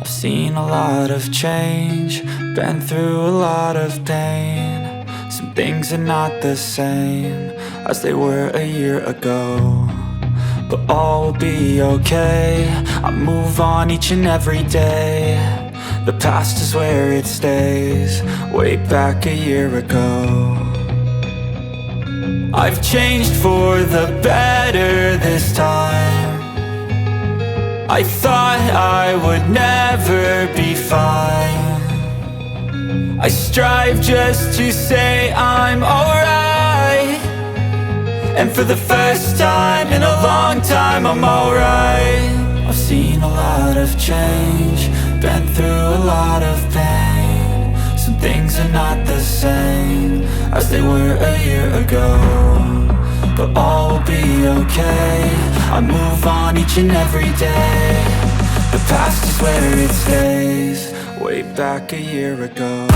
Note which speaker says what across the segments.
Speaker 1: I've seen a lot of change, been through a lot of pain. Some things are not the same as they were a year ago, but all will be okay. I move on each and every day. The past is where it stays, way back a year ago. I've changed for the better this time. I thought I would never be fine. I strive just to say I'm alright, and for the first time in a long time I'm alright. I've seen a lot of change, been through a lot of pain. Some things are not the same as they were a year ago, but all will be okay. I move on each and every day. The past is where it stays, way back a year ago.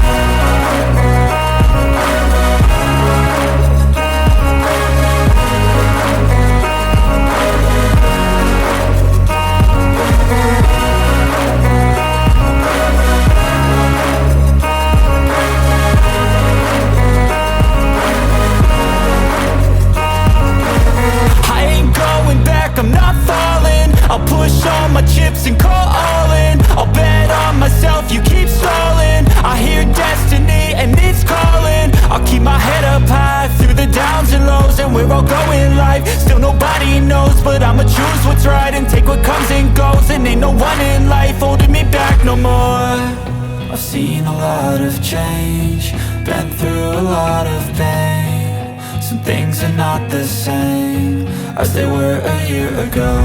Speaker 1: I'm not falling, I'll push all my chips and call all in. I'll bet on myself, you keep stalling. I hear destiny and it's calling. I'll keep my head up high through the downs and lows, and we're all going life. Still nobody knows, but I'ma choose what's right and take what comes and goes. And ain't no one in life holding me back no more. I've seen a lot of change, been through a lot of pain. Some things are not the same as they were a year ago,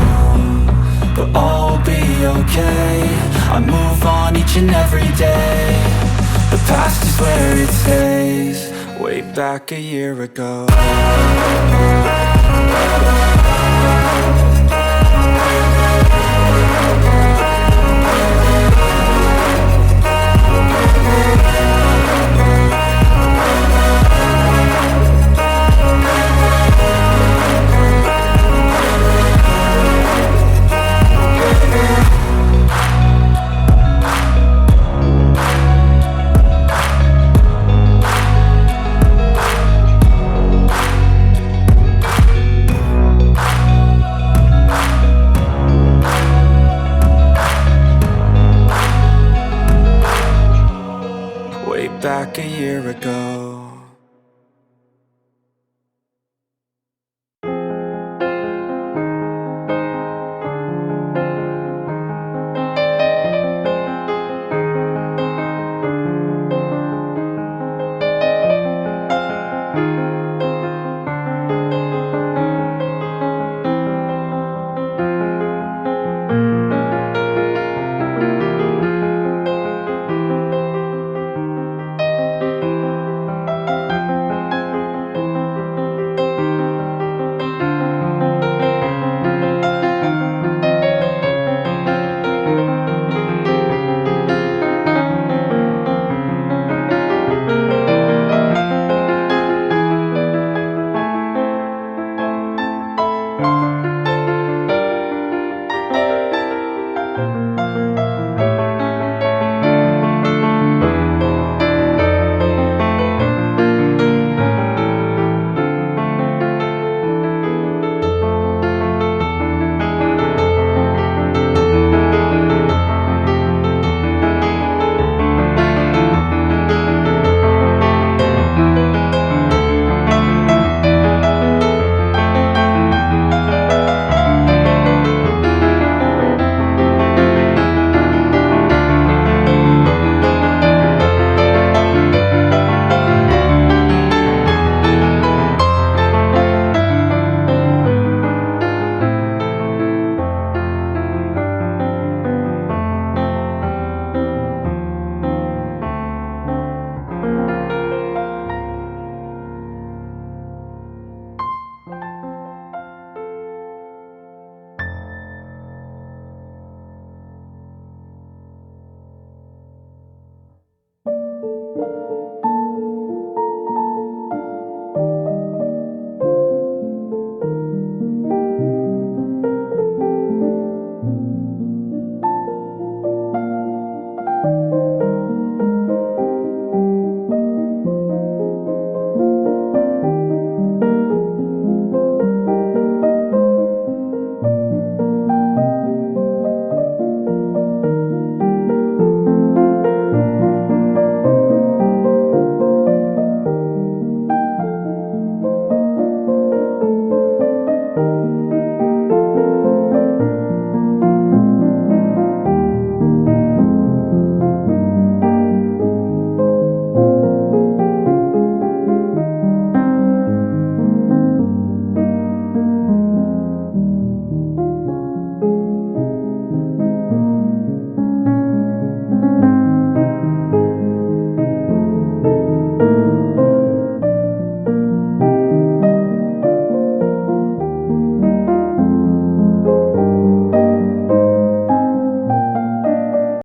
Speaker 1: but all will be okay. I move on each and every day. The past is where it stays, way back a year ago.